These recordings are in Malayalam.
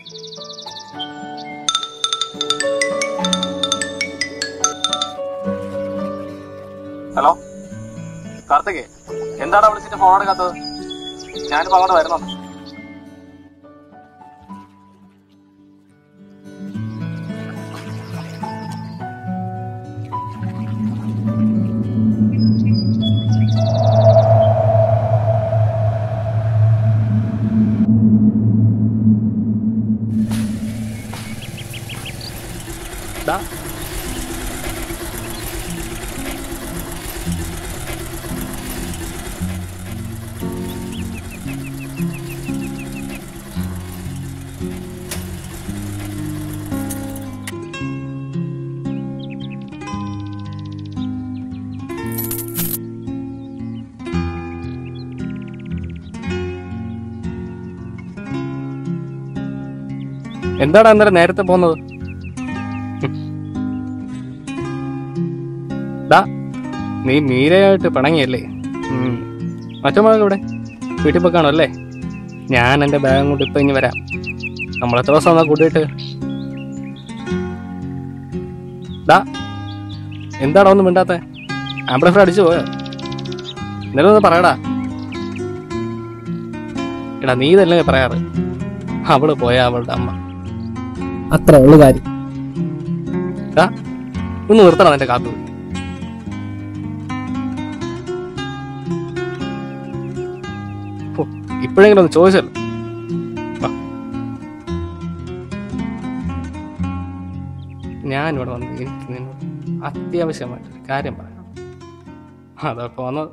ഹലോ കാർത്തികേ, എന്താടാ വിളിച്ചിട്ട് ഫോൺ എടുക്കാത്തത്? ഞാനിപ്പോ അങ്ങോട്ട് വരുന്നുണ്ട്. എന്താടാ അന്നേരം നേരത്തെ പോകുന്നത്? നീ മീരയായിട്ട് പിണങ്ങിയല്ലേ? മറ്റൊക്കെ ഇവിടെ വീട്ടിൽ പോയി കാണും അല്ലേ? ഞാൻ എൻ്റെ ബാഗും കൊണ്ട് ഇപ്പം ഇനി വരാം. നമ്മൾ എത്ര ദിവസം വന്നാ കൂട്ടിയിട്ട്? എന്താടാ ഒന്നും മിണ്ടാത്തെ? ആംപ്ലിഫയർ അടിച്ചു പോയോ? എന്നാലും ഒന്ന് പറയടാ. എടാ നീ ഇതല്ലേ പറയാറ്? അവള് പോയ അവളുടെ അമ്മ, അത്ര ഉള്ളു കാര്യം. ഒന്ന് നിർത്തണം എന്റെ കാത്തു. ഇപ്പോഴെങ്കിലും ഒന്ന് ചോദിച്ചല്ലോ. ഞാനിവിടെ വന്ന് എനിക്ക് നിന്നോട് അത്യാവശ്യമായിട്ടൊരു കാര്യം പറയാം. അതപ്പോ വന്നത്.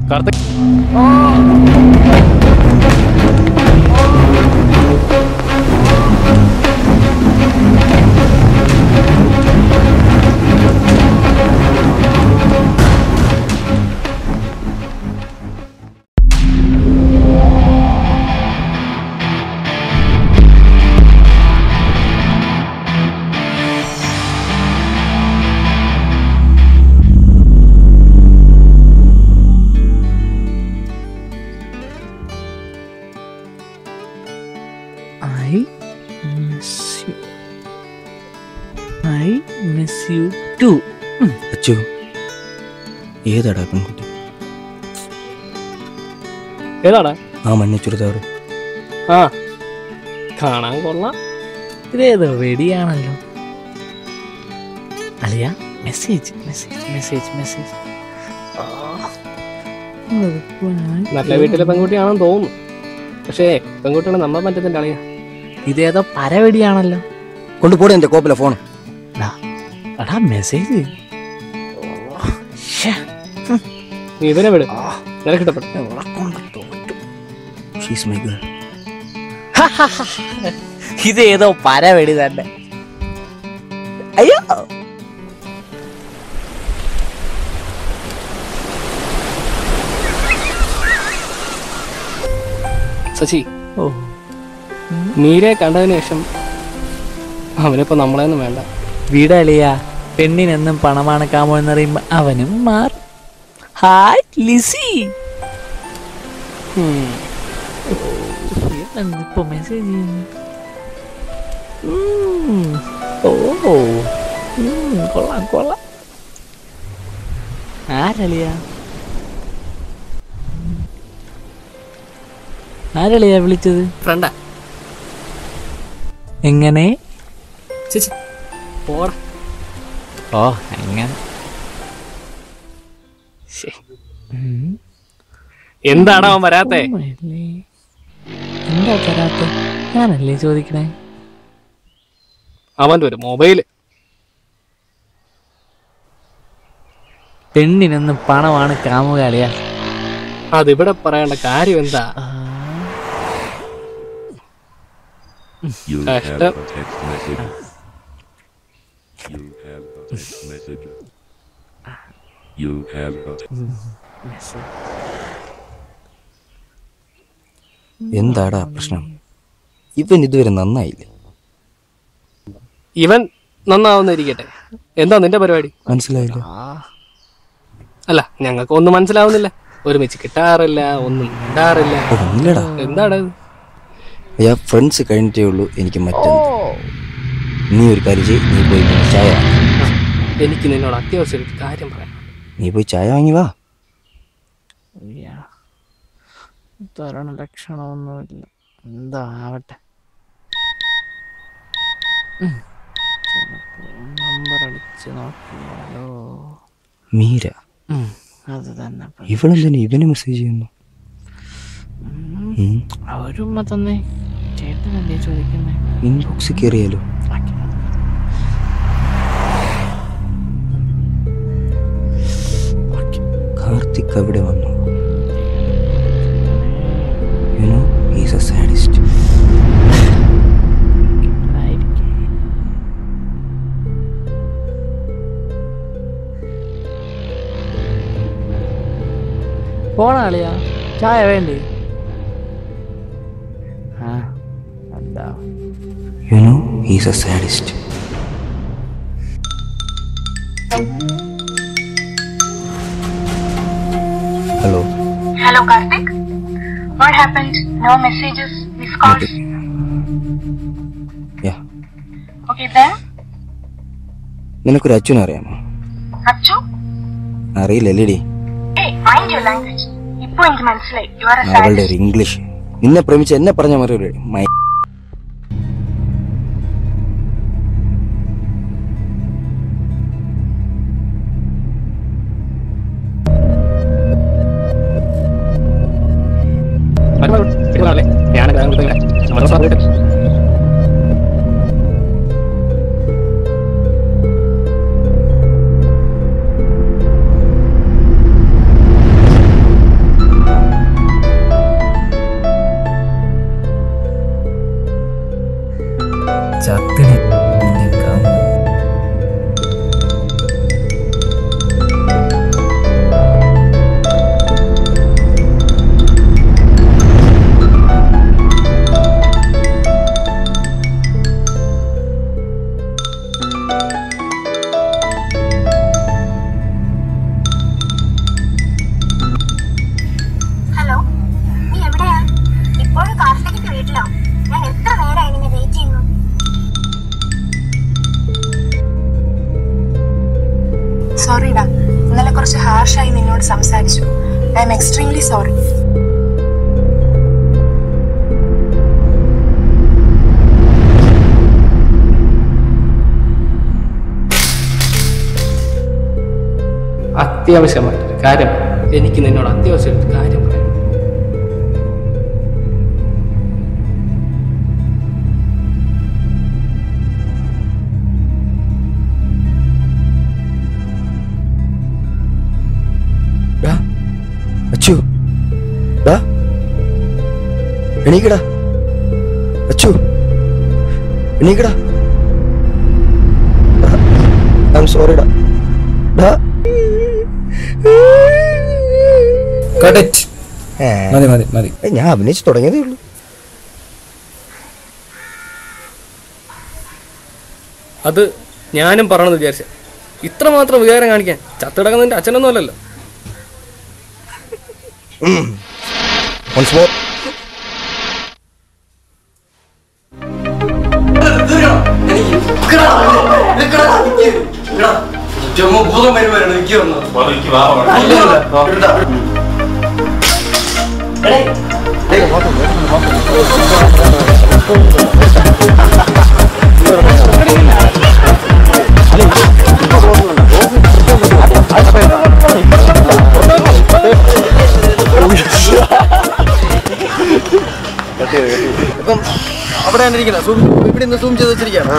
കാർത്തിക്, ഏതാടാ പെൺകുട്ടി? ഏതാടാ ആ മഞ്ഞ ചുരിദാറ്? ആ കാണാൻ കൊള്ളാം. ഇതേതോ വെടിയാണല്ലോ. അളിയ മെസ്സേജ് മെസ്സേജ് മെസ്സേജ് മെസ്സേജ്. നല്ല വീട്ടിലെ പെൺകുട്ടിയാണെന്ന് തോന്നുന്നു. പക്ഷേ പെൺകുട്ടികളെ നമ്മൾ പറ്റത്തില്ല അളിയ. ഇതേതോ പരവെടിയാണല്ലോ. കൊണ്ടുപോടെ എന്റെ കോപ്പിലെ ഫോൺ. എടാ മെസ്സേജ്. നീ ഇവനെ വിട്, നിനക്കിട്ടപ്പെട്ടു. ഇതേതോ പരവെടി തന്നെ. അയ്യോ ശശി, മീരയെ കണ്ടതിന് ശേഷം അവനിപ്പോ നമ്മളെയൊന്നും വേണ്ട. വീടളിയ പെണ്ണിനെന്നും പണമാണ് കാമോ എന്നറിയുമ്പോ അവനും മാറും. ഹായ് ലിസി. ഇപ്പൊ മെസ്സേജ് കൊള്ളാം കൊള്ളാം. ആരളിയാ വിളിച്ചത്? ഫ്രണ്ടാ. എങ്ങനെ? ചേച്ചി പോടാ. ഓ അങ്ങനെ. എന്താണോ അവൻ വരാത്തെ? എന്താ തരാത്ത? ഞാനല്ലേ ചോദിക്കണേ. അവന്റെ ഒരു മൊബൈല്. പെണ്ണിനൊന്നും പണമാണ് കാമുകാലിയാ. അതിവിടെ പറയേണ്ട കാര്യം എന്താ? കഷ്ടം. You have a എന്താടാ പ്രശ്നം? ഇവൻ ഇതുവരെ നന്നായില്ലേ? ഇവൻ നന്നാവുന്നിരിക്കട്ടെ, എന്താ നിന്റെ പരിപാടി? മനസ്സിലായില്ല. അല്ല, ഞങ്ങൾക്ക് ഒന്നും മനസ്സിലാവുന്നില്ല. ഒരുമിച്ച് കിട്ടാറില്ല, ഒന്നും ഇടാറില്ല. ഒന്നില്ലടാ. എന്താടാ ഫ്രണ്ട്സ് കഴിഞ്ഞിട്ടേ ഉള്ളൂ എനിക്ക് മറ്റെന്ത്. നീ ഒരു കാര്യം ചെയ്യ്, നീ പോയി ചായ വാങ്ങി. എനിക്ക് നിന്നോട് അത്യാവശ്യം ഒരു കാര്യം പറയാം. നീ പോയി ചായ വാങ്ങി വാ. തരണ ലക്ഷണമൊന്നുമില്ല, എന്താ ആവട്ടെ. നമ്പർ അടിച്ച് നോക്കിയാലോ. മീര, അത് തന്നെ. ഇവളെന്തിനാ ഇവന് മെസ്സേജ് ചെയ്യുന്നു? അവരുമ്മ തന്നെ ചേട്ടനല്ലേ ചോദിക്കുന്നേ. ഇൻബോക്സിൽ കയറിയാലോ? കാർത്തിക് അവിടെ വന്നു. You know, he's a sadist. പോണാളിയാ, ചായ വേണ്ടേ? എന്താ? You know, he's a sadist. Hello. Hello, Karthik. What happened? No messages, missed calls? Nothing. Yeah. Okay, then? നിനക്കൊരു അച്ഛനെ അറിയാമോ? Achu? അറിയില്ലല്ലേടി. Hey, mind your language. ഇപ്പോ എനിക്ക് മനസ്സിലായി. You are a അവളുടെ sadist. ഒരു ഇംഗ്ലീഷ്. നിന്നെ പ്രേമിച്ച് എന്നെ പറഞ്ഞ മറുപടി. ഞാൻ ചത്തിനെ കാണുന്നു. ഹലോ, നീ എവിടെയാ? ഇപ്പോഴും കാർത്തികിന്റെ വീട്ടിലോ? ഞാൻ എത്ര നേരമായി നിന്നെ വെയിറ്റ് ചെയ്യുന്നു. സോറിടാ, ഇന്നലെ കുറച്ച് ഹാർഷായി നിന്നോട് സംസാരിച്ചു. I'm extremely sorry. അത്യാവശ്യമായിട്ടൊരു കാര്യം, എനിക്ക് നിന്നോട് അത്യാവശ്യം ഒരു കാര്യം പറയാം. അച്ചു, എണീക്കടാ. അച്ചു, എണീക്കടാ. ഐ ആം സോറിടാ. മതി മതി മതി. ഞാൻ അഭിനയിച്ച് തുടങ്ങിയതേ ഉള്ളൂ. അത് ഞാനും പറയണമെന്ന് വിചാരിച്ച, ഇത്രമാത്രം വികാരം കാണിക്കാൻ ചത്തിടക്കുന്നതിന്റെ അച്ഛനൊന്നും അല്ലല്ലോ. Once more. ഇപ്പം അവിടെ ഇരിക്കുന്നത് ഇവിടെ നിന്ന് സൂം ചെയ്ത് വെച്ചിരിക്കുകയാണ്.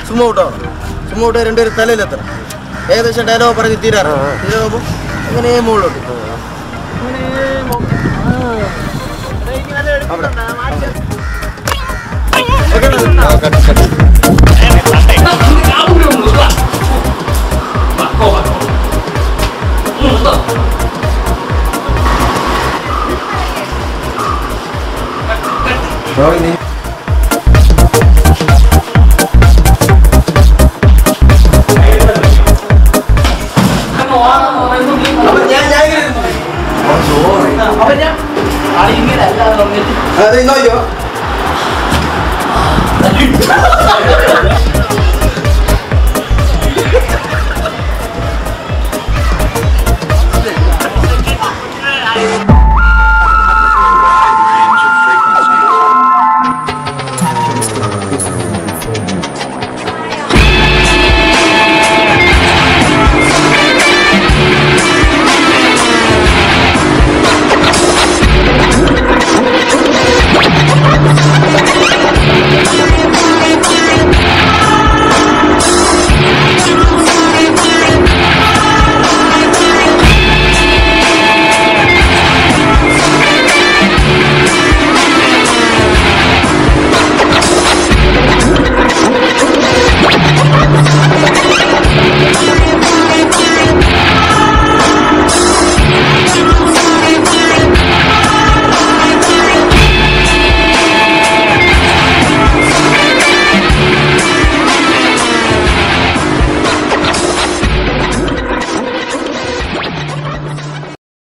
സുമ ഔട്ടോ, സുമ ഔട്ടോ രണ്ടുപേരും തലയിലെത്തണം. ഏകദേശം ഡയലോഗ് പറഞ്ഞ് തീരാറാണ്. തീരാകുമ്പോൾ അങ്ങനെ മുകളിലോട്ട് അവിടെ Ada yang tahu